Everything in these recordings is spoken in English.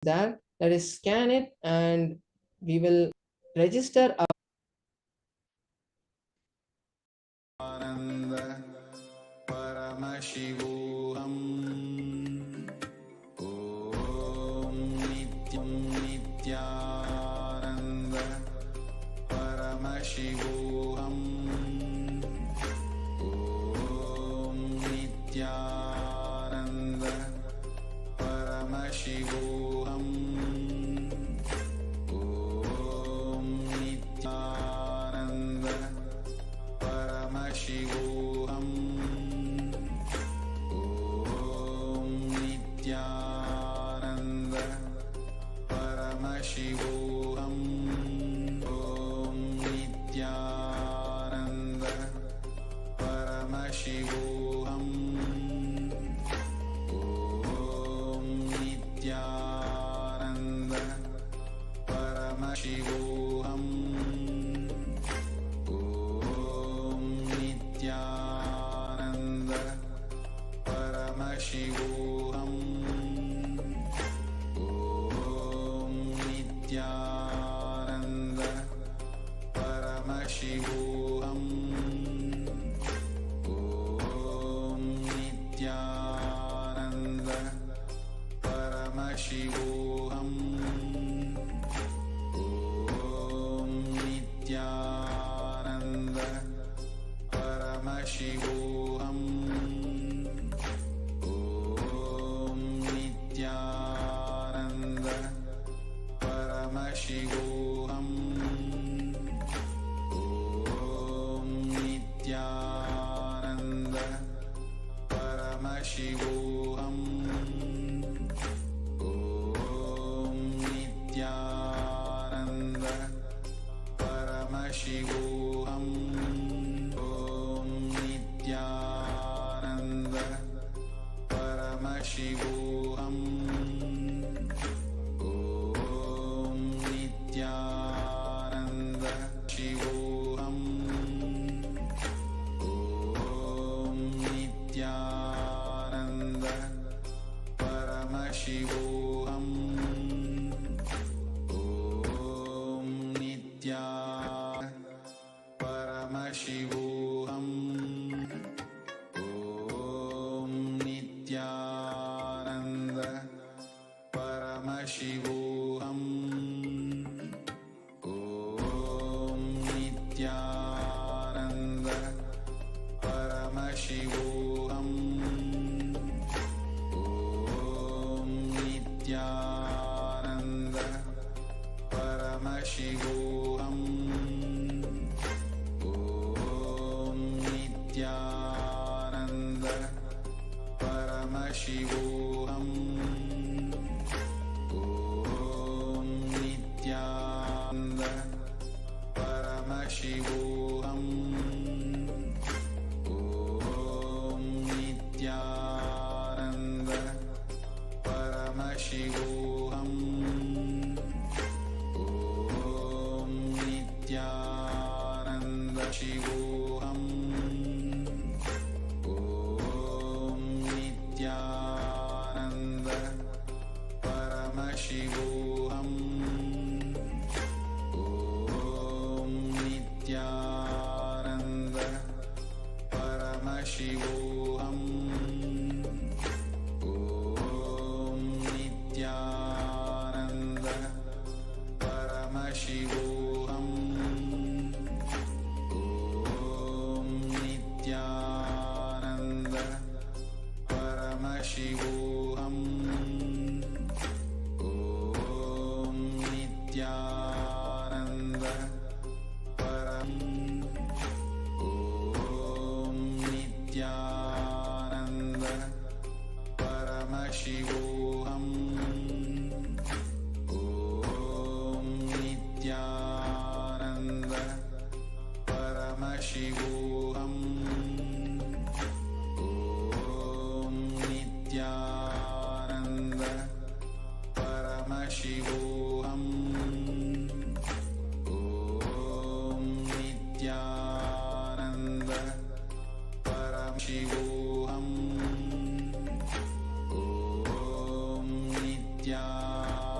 there. Let us scan it and we will register our आनंद परमशिवोऽहम् ॐ नित्यं नित्यानन्द परमशिवोऽहम् ॐ नित्यानन्द परमशिवोऽहम् ॐ नित्यानन्द परमशिवोऽहम् ॐ नित्यानन्द परमशिवोऽहम् ॐ नित्यानन्द परमशिवोऽहम् ॐ नित्यानन्द परमशिवोऽहम् नित्यानन्द परमशिवोऽहम् ॐ नित्यानन्द परमशिवोऽहम् ॐ नित्यानन्द परमशिवोऽहम् ॐ नित्यानन्द परमशिवोऽहम् ॐ नित्यानन्द परमशिवोऽहम् ॐ नित्यानन्द परमशिवोऽहम् ॐ नित्यानन्द परमशिवोऽहम् नित्यानन्द परमशिवोऽहम् ॐ नित्यानन्द शिवोऽहम् ॐ नित्यानन्द परमशिवोऽहम् ॐ नित्यानन्द परमशिवोऽहम् ॐ नित्यानन्द परमशिवोऽहम् ॐ नित्यानन्द परमशिवोऽहम् ॐ नित्यानन्द परमशिवोऽहम् ॐ नित्यानन्द परमशिवोऽहम् ॐ नित्यानन्द परमशिवोऽहम् ॐ नित्यानन्द परमशिवोऽहम् ॐ नित्यानन्द शिवोऽहम् ॐ नित्यानन्द परमशिवोऽहम् ॐ नित्यानन्द परमशिवोऽहम् ॐ नित्यानन्द परमशिवोऽहम् ॐ नित्यानन्द परमशिवोऽहम् ॐ नित्यानन्द परम ॐ नित्यानन्द परमशिवोऽहम् ॐ नित्यानन्द परमशिवोऽहम् ॐ नित्यानन्द परमशिवोऽहम् ॐ नित्यानन्द परमशिवोऽहम् ॐ Nityanand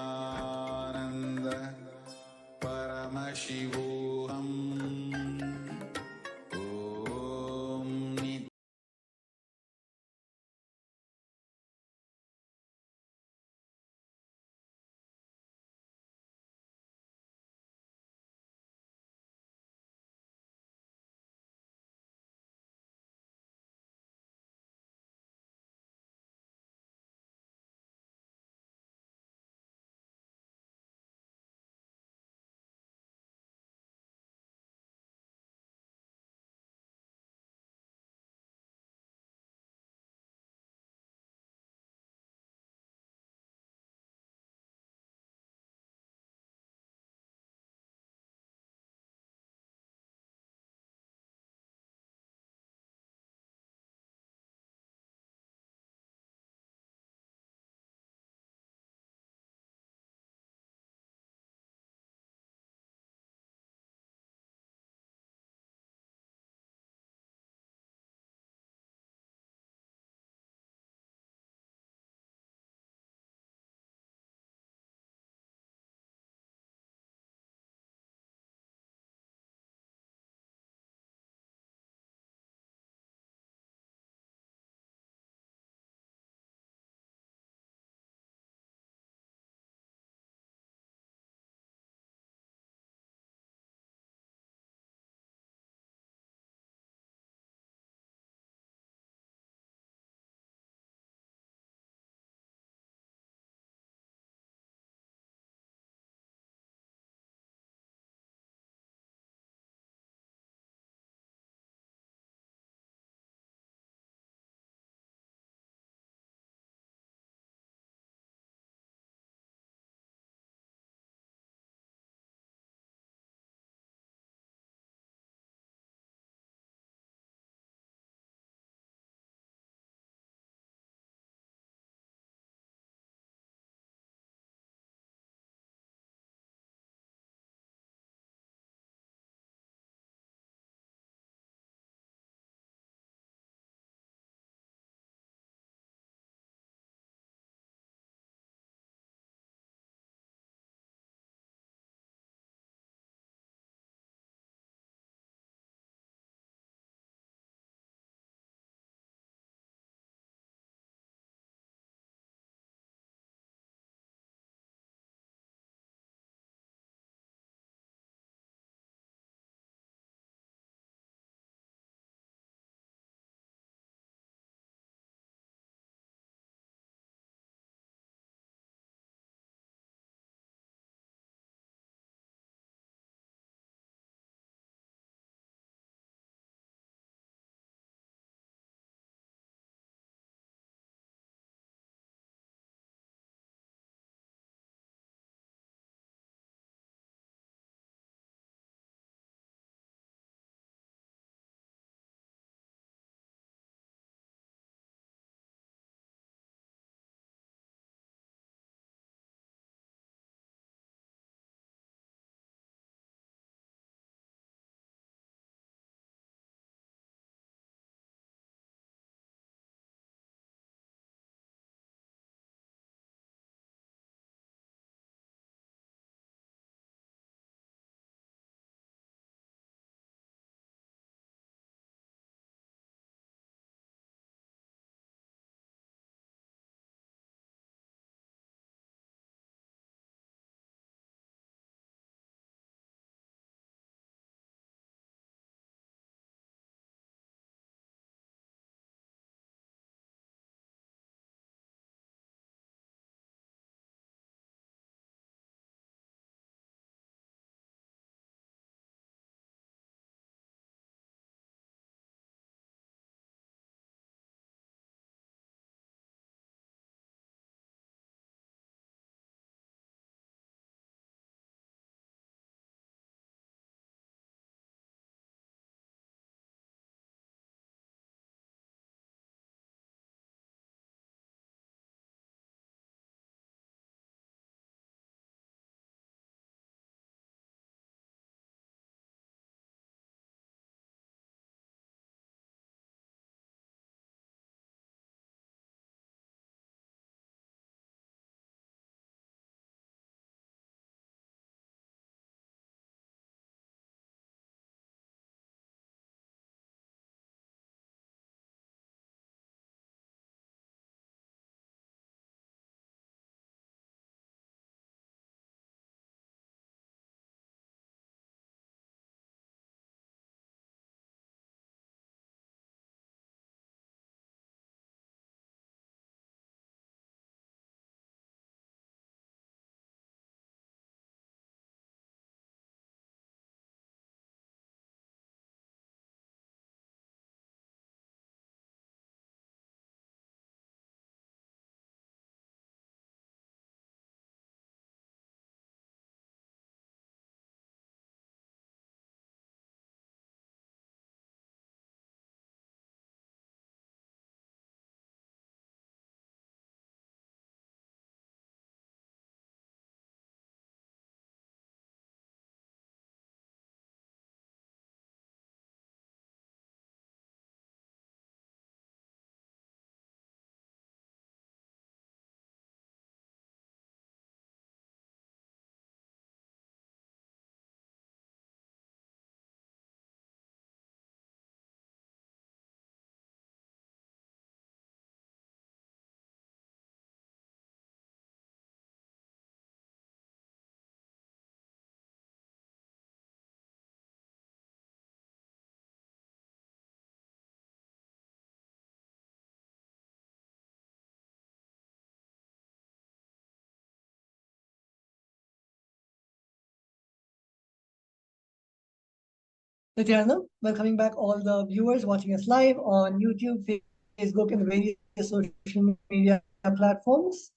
Nithyananda, welcoming back all the viewers watching us live on YouTube, Facebook, and the various social media platforms.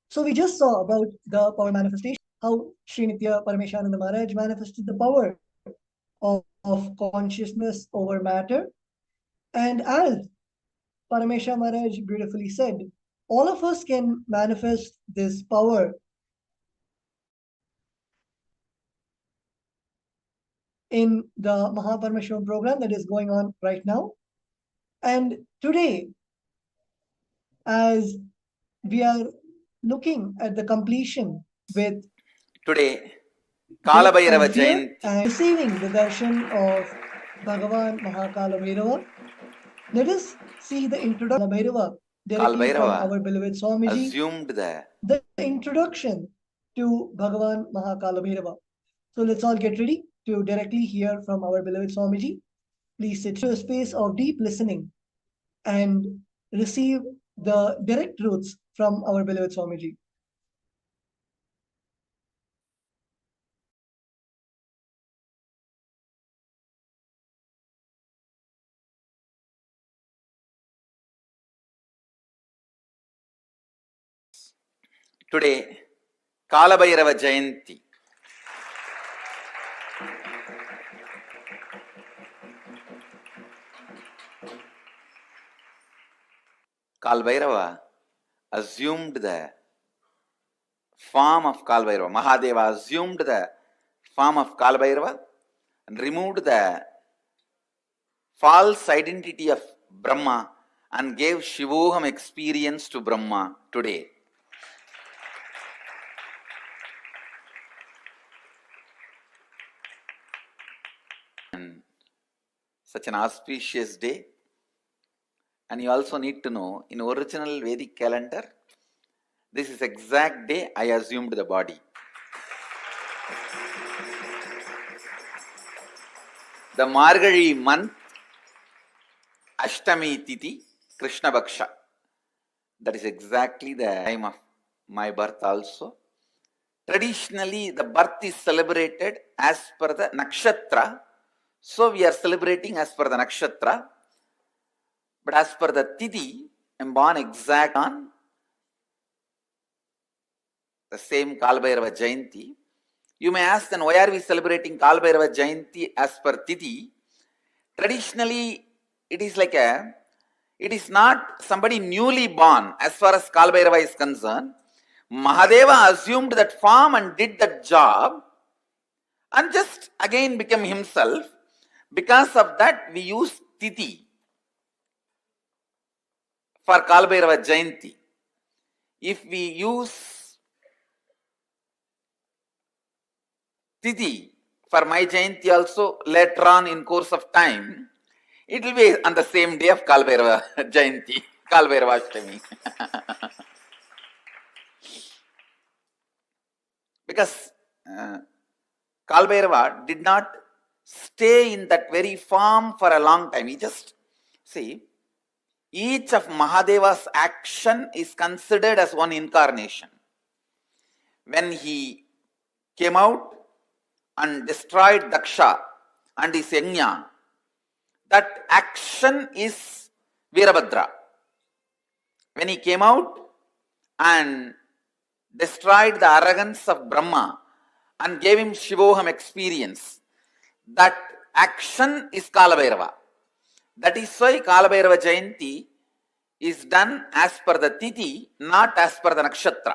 So we just saw about the power manifestation, how Sri Nitya Paramashananda Maharaj manifested the power of consciousness over matter. And as Paramesha Maharaj beautifully said, all of us can manifest this power in the Paramashivam program that is going on right now. And today, as we are looking at the completion with Today, hope Kalabhairava and fear Jayanti. and receiving the darshan of Bhagavan Kalabhairava, let us see the introduction of Kalabhairava directly from Kalabhairava our beloved Swamiji, assumed the introduction to Bhagavan Kalabhairava. So let's all get ready to directly hear from our beloved Swamiji. Please sit to a space of deep listening and receive the direct truths from our beloved Swamiji. today, Kalabhairava Jayanti. Kalabhairava assumed the form of Kalabhairava. Mahadeva assumed the form of Kalabhairava and removed the false identity of Brahma and gave Shivoham experience to Brahma today. And such an auspicious day. And you also need to know, in original Vedic calendar, this is exact day I assumed the body. The Margazhi month, Ashtami Tithi, Krishna Bhaksha. That is exactly the time of my birth also. Traditionally, the birth is celebrated as per the nakshatra. So we are celebrating as per the nakshatra. But as per the Tithi, I am born exact on the same Kalabhairava Jayanti. You may ask then, why are we celebrating Kalabhairava Jayanti as per Tithi? Traditionally, it is not somebody newly born as far as Kalabhairava is concerned. Mahadeva assumed that form and did that job and just again became himself. Because of that, we use Tithi for Kalabhairava Jayanti. If we use Tithi for my Jayanti also later on in course of time, it will be on the same day of Kalabhairava Jayanti, Kalabhairava Ashtami. Because Kalabhairava did not stay in that very form for a long time. He just, see, each of Mahadeva's action is considered as one incarnation. When he came out and destroyed Daksha and his Yajna, that action is Virabhadra. When he came out and destroyed the arrogance of Brahma and gave him Shivoham experience, that action is Kalabhairava. That is why Kalabhairava Jayanti is done as per the Tithi, not as per the Nakshatra.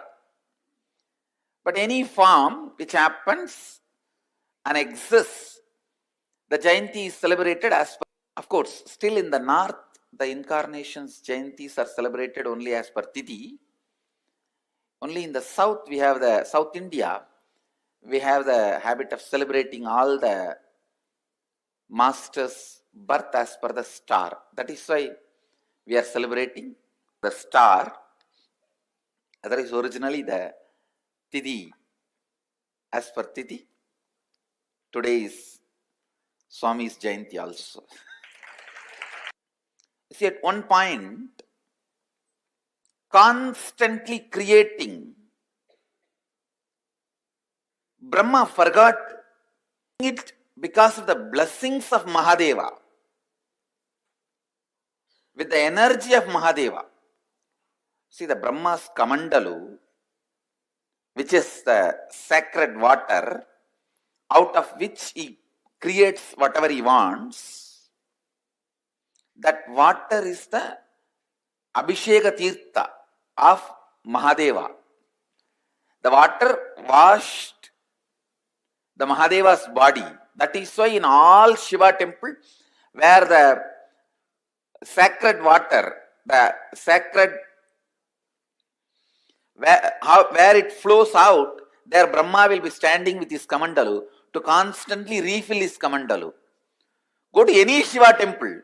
But any form which happens and exists, the Jayanti is celebrated as per. Of course, still in the north, the incarnations Jayantis are celebrated only as per Tithi. Only in the south, we have the South India, we have the habit of celebrating all the masters' birth as per the star. That is why we are celebrating the star. That is originally the Tithi as per Tithi. Today is Swami's Jayanti also. See, at one point, constantly creating, Brahma forgot it because of the blessings of Mahadeva, with the energy of Mahadeva. See, the Brahma's Kamandalu, which is the sacred water, out of which he creates whatever he wants, that water is the Abhisheka Tirtha of Mahadeva. The water washed the Mahadeva's body. That is why in all Shiva temple, where the sacred water, the sacred, where it flows out, there Brahma will be standing with his Kamandalu to constantly refill his Kamandalu. Go to any Shiva temple,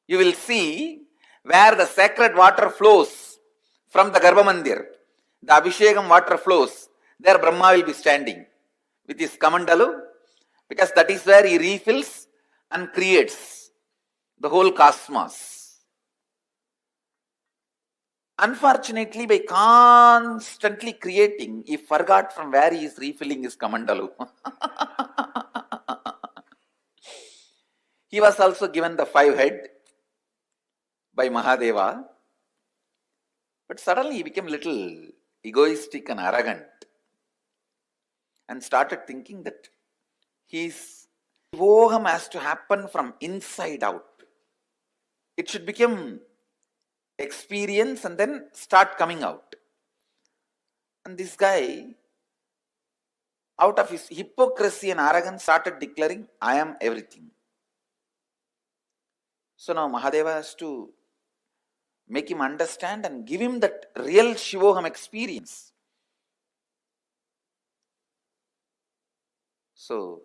you will see where the sacred water flows from the Garbha Mandir, the Abhishekam water flows, there Brahma will be standing with his Kamandalu, because that is where he refills and creates the whole cosmos. Unfortunately, by constantly creating, he forgot from where he is refilling his Kamandalu. He was also given the 5 head by Mahadeva, but suddenly he became a little egoistic and arrogant and started thinking that his Voham has to happen from inside out. It should become experience and then start coming out. And this guy, out of his hypocrisy and arrogance, started declaring, I am everything. So now Mahadeva has to make him understand and give him that real Shivoham experience. So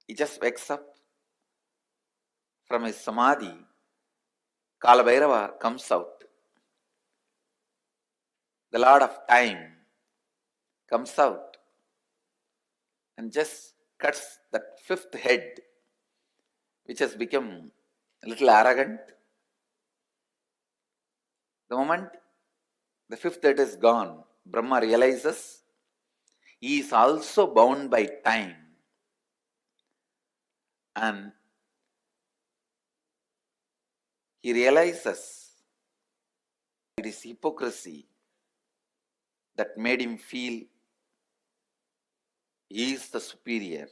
he just wakes up from his Samadhi. Kalabhairava comes out. The Lord of Time comes out and just cuts that 5th head, which has become a little arrogant. The moment the 5th head is gone, Brahma realizes he is also bound by time. And he realizes it is hypocrisy that made him feel he is the superior.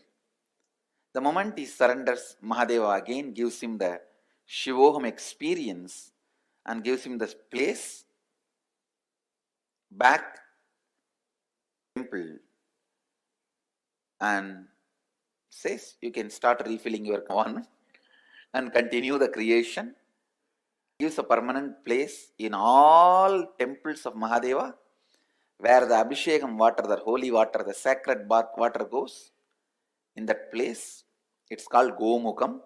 The moment he surrenders, Mahadeva again gives him the Shivoham experience and gives him the place back to the temple and says, you can start refilling your one and continue the creation. Gives a permanent place in all temples of Mahadeva, where the Abhishekam water, the holy water, the sacred bath water goes. In that place, it's called Gomukam.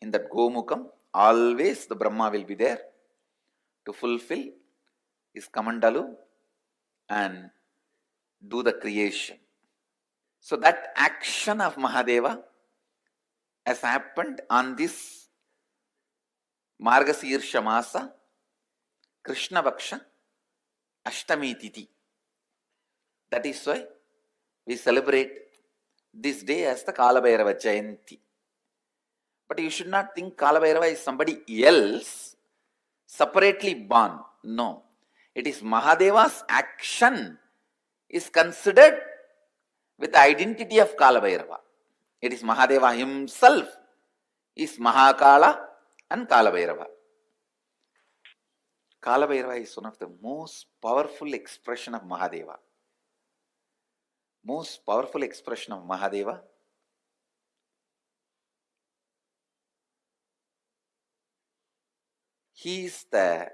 In that Gomukam, always the Brahma will be there to fulfill his Kamandalu and do the creation. So that action of Mahadeva has happened on this Margasirsha Masa, Krishna Vaksha, Ashtami Tithi. That is why we celebrate this day as the Kalabhairava Jayanti. But you should not think Kalabhairava is somebody else separately born. No. It is Mahadeva's action is considered with the identity of Kalabhairava. It is Mahadeva himself is Mahakala and Kalabhairava. Kalabhairava is one of the most powerful expression of Mahadeva. Most powerful expression of Mahadeva. He is the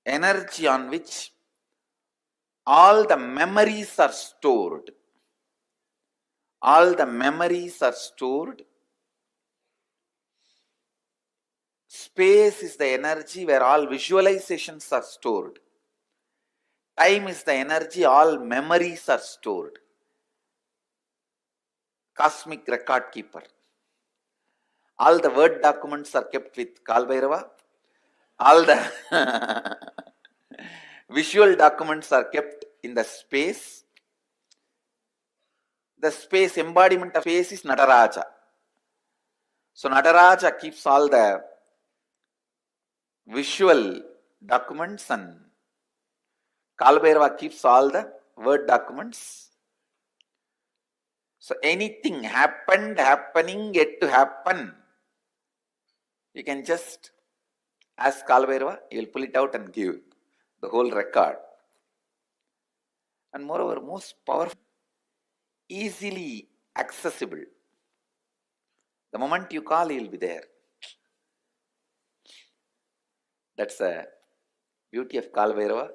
energy on which all the memories are stored. All the memories are stored. Space is the energy where all visualizations are stored. Time is the energy all memories are stored. Cosmic record keeper. All the word documents are kept with Kalabhairava. All the visual documents are kept in the space. The space, embodiment of space is Nataraja. So Nataraja keeps all the visual documents and Kalabhairava keeps all the word documents. So anything happened, happening, yet to happen, you can just ask Kalabhairava, he will pull it out and give the whole record. And moreover, most powerful, easily accessible. The moment you call, he will be there. That's the beauty of Kalabhairava.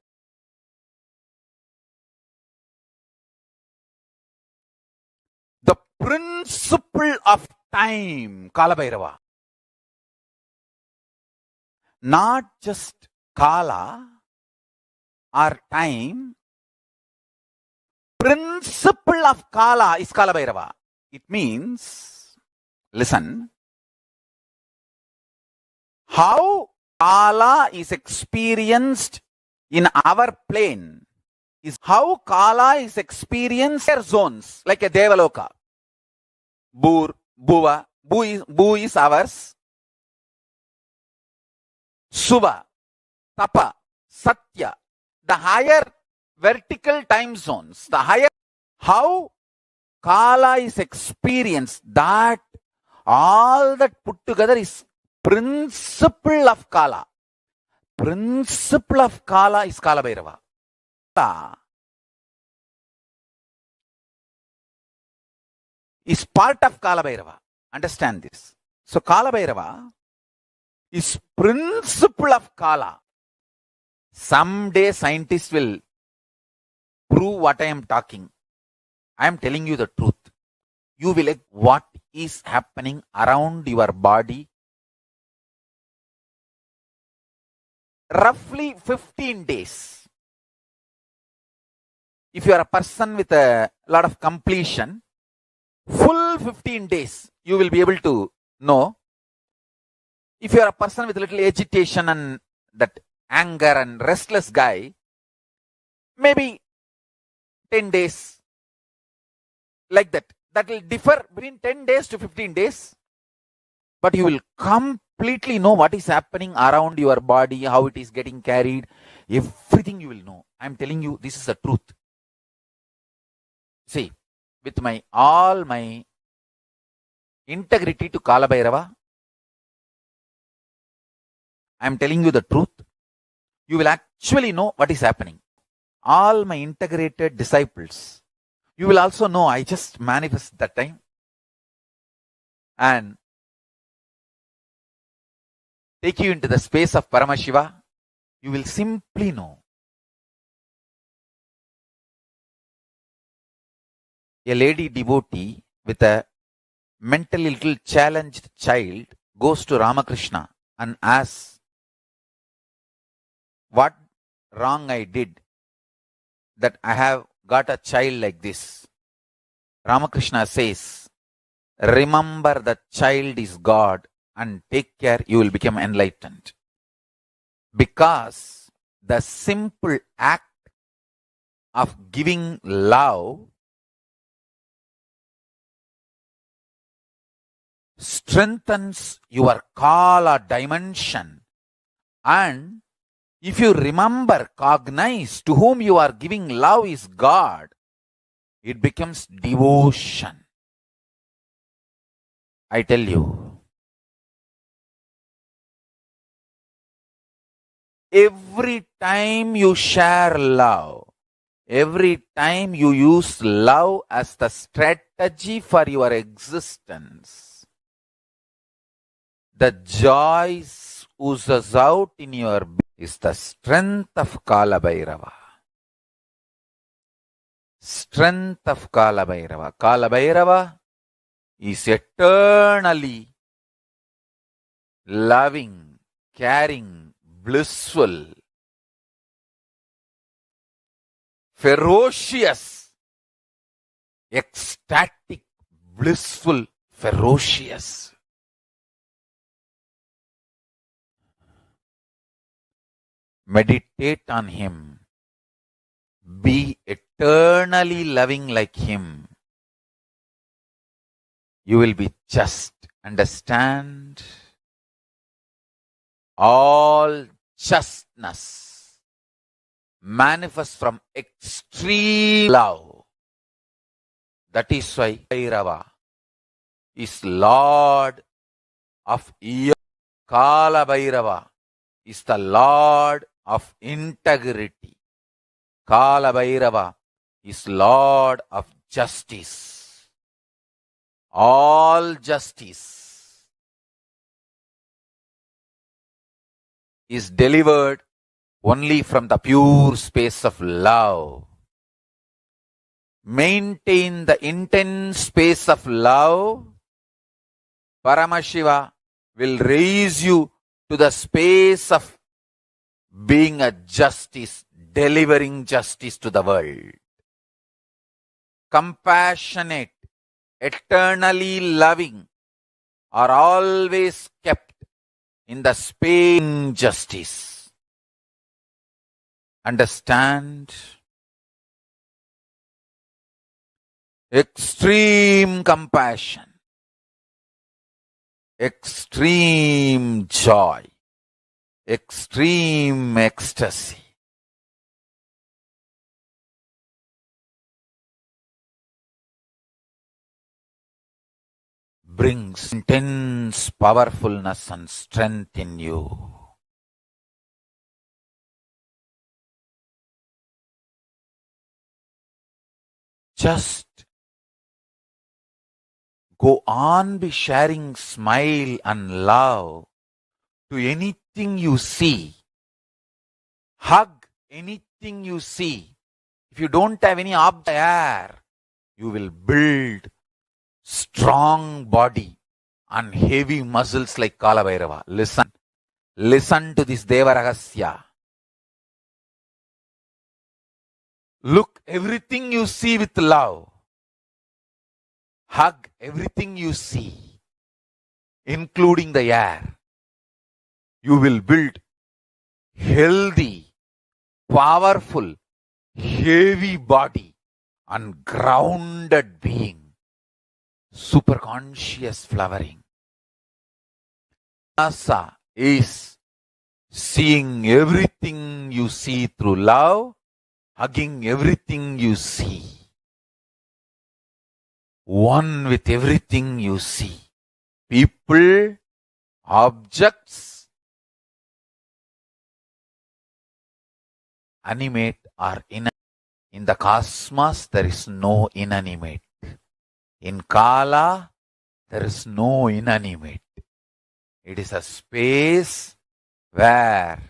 The principle of time, Kalabhairava. Not just Kala or time. Principle of Kala is Kalabhairava. It means, listen, how Kala is experienced in our plane is how Kala is experienced in zones, like a Devaloka. Bur, Bhuva, Bhu is ours. Suva, Tapa, Satya, the higher vertical time zones, the higher, how Kala is experienced, that all that put together is principle of Kala. Principle of Kala is Kalabhairava. Kala is part of Kalabhairava. Understand this. So Kalabhairava is principle of Kala. Someday scientists will prove what I am talking. I am telling you the truth. You will like what is happening around your body. Roughly 15 days. If you are a person with a lot of completion, full 15 days, you will be able to know. If you are a person with a little agitation and that anger and restless guy, maybe 10 days, like that. That will differ between 10 days to 15 days. But you will completely know what is happening around your body, how it is getting carried. Everything you will know. I am telling you, this is the truth. See, with all my integrity to Kalabhairava, I am telling you the truth. You will actually know what is happening. All my integrated disciples, you will also know I just manifest that time. And take you into the space of Paramashiva, you will simply know. A lady devotee with a mentally little challenged child goes to Ramakrishna and asks, what wrong I did that I have got a child like this? Ramakrishna says, remember that child is God and take care, you will become enlightened. Because the simple act of giving love strengthens your Kala dimension. And if you remember, cognize to whom you are giving love is God, it becomes devotion. I tell you, every time you share love, every time you use love as the strategy for your existence, the joy oozes out in your being is the strength of Kalabhairava. Strength of Kalabhairava. Kalabhairava is eternally loving, caring, blissful, ferocious, ecstatic, blissful, ferocious. Meditate on him. Be eternally loving like him. you will be just. Understand? All justness manifests from extreme love. That is why Bhairava is Lord of Kalabhairava is the Lord of integrity. Kalabhairava is Lord of justice. All justice is delivered only from the pure space of love. Maintain the intense space of love. Paramashiva will raise you to the space of being a justice, delivering justice to the world. Compassionate, eternally loving, are always kept in the space of justice. Understand? Extreme compassion, extreme joy, extreme ecstasy. Brings intense powerfulness and strength in you. Just go on be sharing smile and love to anything you see. Hug anything you see. If you don't have any object there, you will build strong body and heavy muscles like Kalabhairava. Listen to this Deva Rahasya. Look everything you see with love. Hug everything you see, including the air. You will build healthy, powerful, heavy body and grounded being. Superconscious flowering. Asa is seeing everything you see through love, hugging everything you see. One with everything you see. People, objects, animate or inanimate. In the cosmos, there is no inanimate. In Kala, there is no inanimate. It is a space where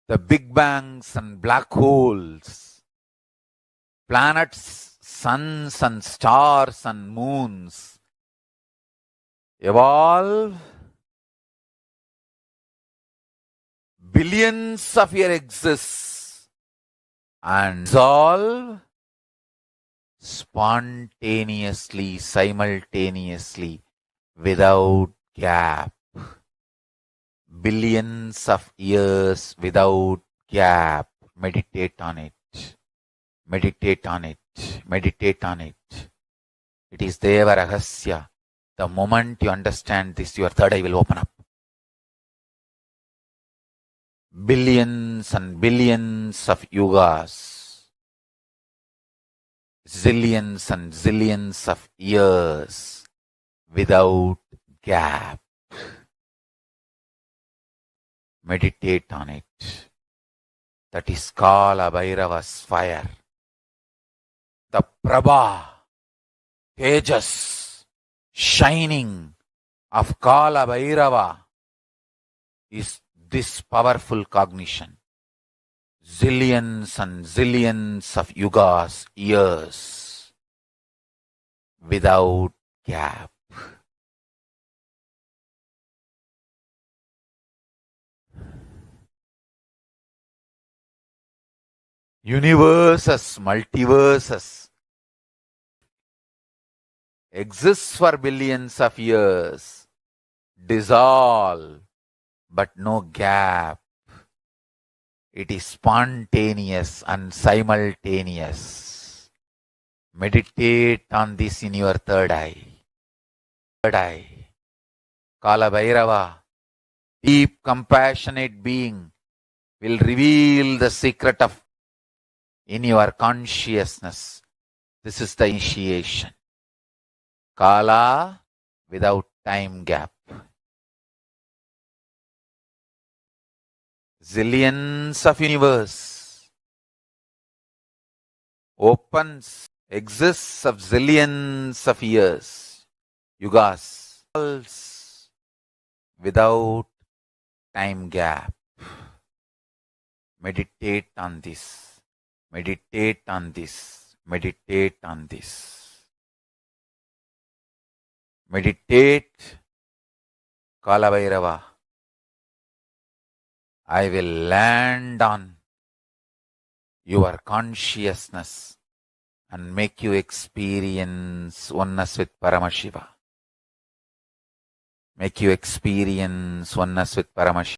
the big bangs and black holes, planets, suns and stars and moons evolve billions of years exist and dissolve spontaneously, simultaneously, without gap. Billions of years without gap. Meditate on it. Meditate on it. Meditate on it. It is Deva Rahasya. The moment you understand this, your third eye will open up. Billions and billions of yugas, zillions and zillions of years without gap. Meditate on it. That is Kalabhairava's fire. The Prabha, Tejas, shining of Kalabhairava is this powerful cognition. Zillions and zillions of yugas, years, without gap. Universes, multiverses exists for billions of years, dissolve, but no gap. It is spontaneous and simultaneous. Meditate on this in your third eye. Third eye. Kalabhairava, deep compassionate being, will reveal the secret of in your consciousness. This is the initiation. Kala without time gap. Zillions of universe opens, exists of zillions of years, yugas, without time gap. Meditate on this. Meditate on this. Meditate on this. Meditate, Kalabhairava. I will land on your consciousness and make you experience oneness with Paramashiva. Make you experience oneness with Paramashiva.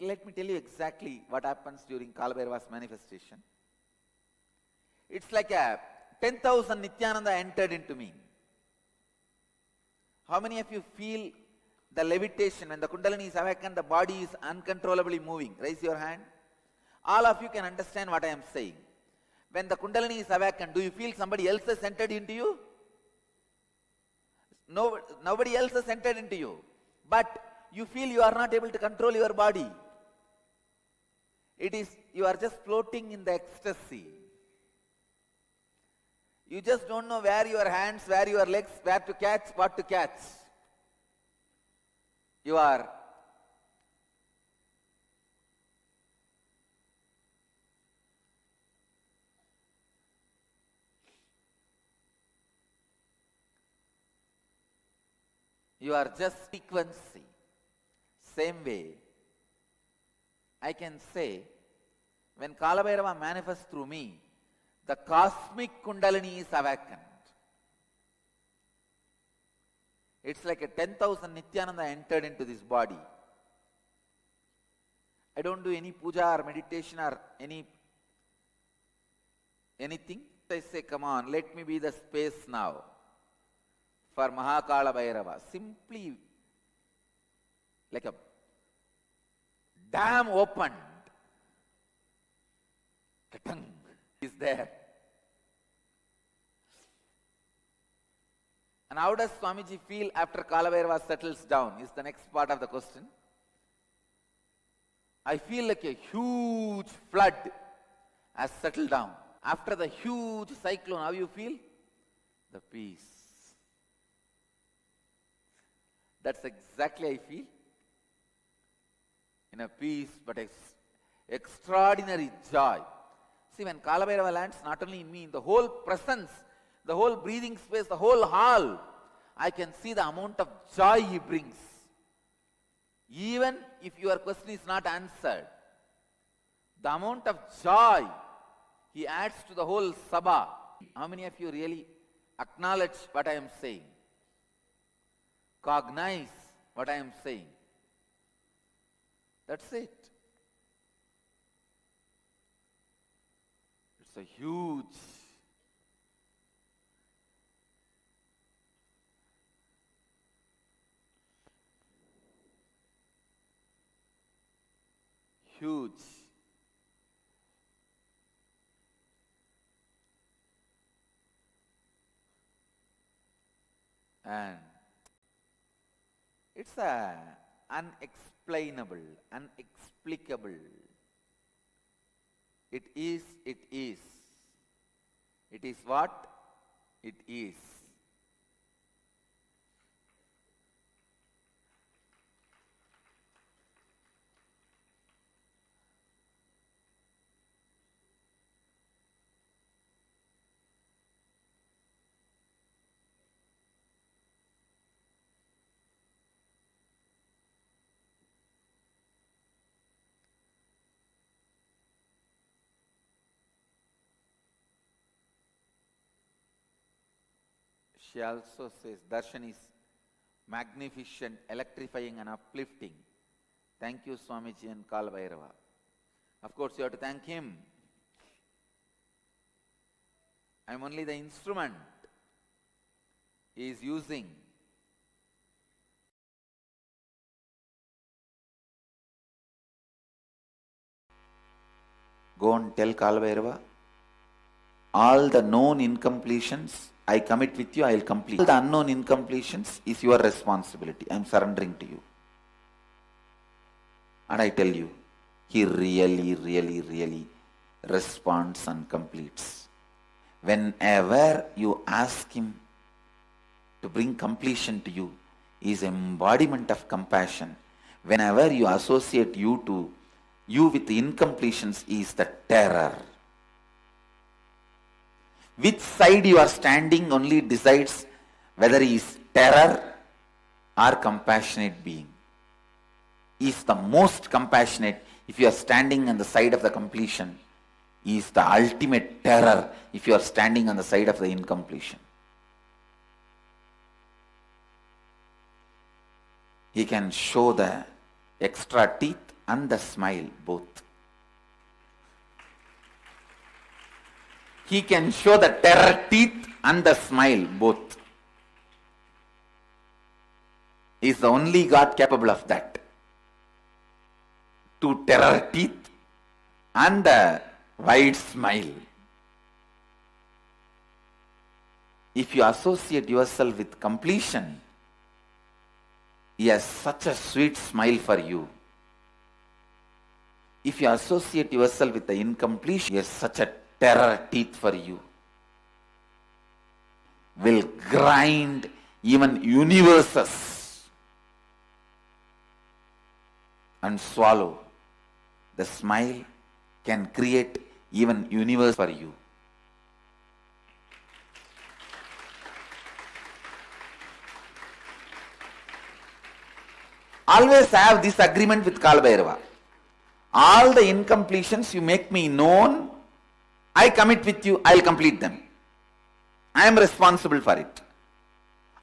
Let me tell you exactly what happens during Kalabhairava's manifestation. It's like a 10,000 Nithyananda entered into me. How many of you feel the levitation when the Kundalini is awakened, the body is uncontrollably moving? Raise your hand. All of you can understand what I am saying. When the Kundalini is awakened, do you feel somebody else has entered into you? No, nobody else has entered into you. But you feel you are not able to control your body. It is, you are just floating in the ecstasy. You just don't know where your hands, where your legs, where to catch, what to catch. You are just frequency. Same way, I can say, when Kalabhairava manifests through me, the cosmic Kundalini is awakened. It's like a 10,000 Nithyananda entered into this body. I don't do any puja or meditation or anything. I say, come on, let me be the space now for Kalabhairava. Simply like a dam opened. The tongue is there. And how does Swamiji feel after Kalabhairava settles down is the next part of the question. I feel like a huge flood has settled down. After the huge cyclone, how you feel? The peace. That's exactly I feel. In a peace, but extraordinary joy. See, when Kalabhairava lands, not only in me, in the whole presence, the whole breathing space, the whole hall, I can see the amount of joy he brings. Even if your question is not answered, the amount of joy he adds to the whole Sabha. How many of you really acknowledge what I am saying? Cognize what I am saying? That's it. It's a huge and it's unexplainable, unexplicable. It is. It is what? It is. She also says, Darshan is magnificent, electrifying and uplifting. Thank you, Swamiji and Kalabhairava. Of course, you have to thank him. I am only the instrument he is using. Go and tell Kalabhairava, all the known incompletions, I commit with you, I will complete. All the unknown incompletions is your responsibility. I am surrendering to you. And I tell you, he really responds and completes. Whenever you ask him to bring completion to you, he is embodiment of compassion. Whenever you associate you with incompletions, he is the terror. Which side you are standing only decides whether he is terror or compassionate being. He is the most compassionate if you are standing on the side of the completion. He is the ultimate terror if you are standing on the side of the incompletion. He can show the extra teeth and the smile both. He can show the terror teeth and the smile both. He is the only God capable of that. To terror teeth and the wide smile. If you associate yourself with completion, he has such a sweet smile for you. If you associate yourself with the incompletion, he has such a terror teeth for you. Will grind even universes and swallow. The smile can create even universe for you. Always have this agreement with Kalabhairava. All the incompletions you make me known, I commit with you, I will complete them. I am responsible for it.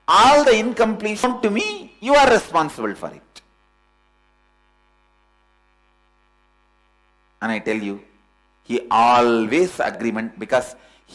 All the incompletion to me, you are responsible for it. And I tell you, he always agreement, because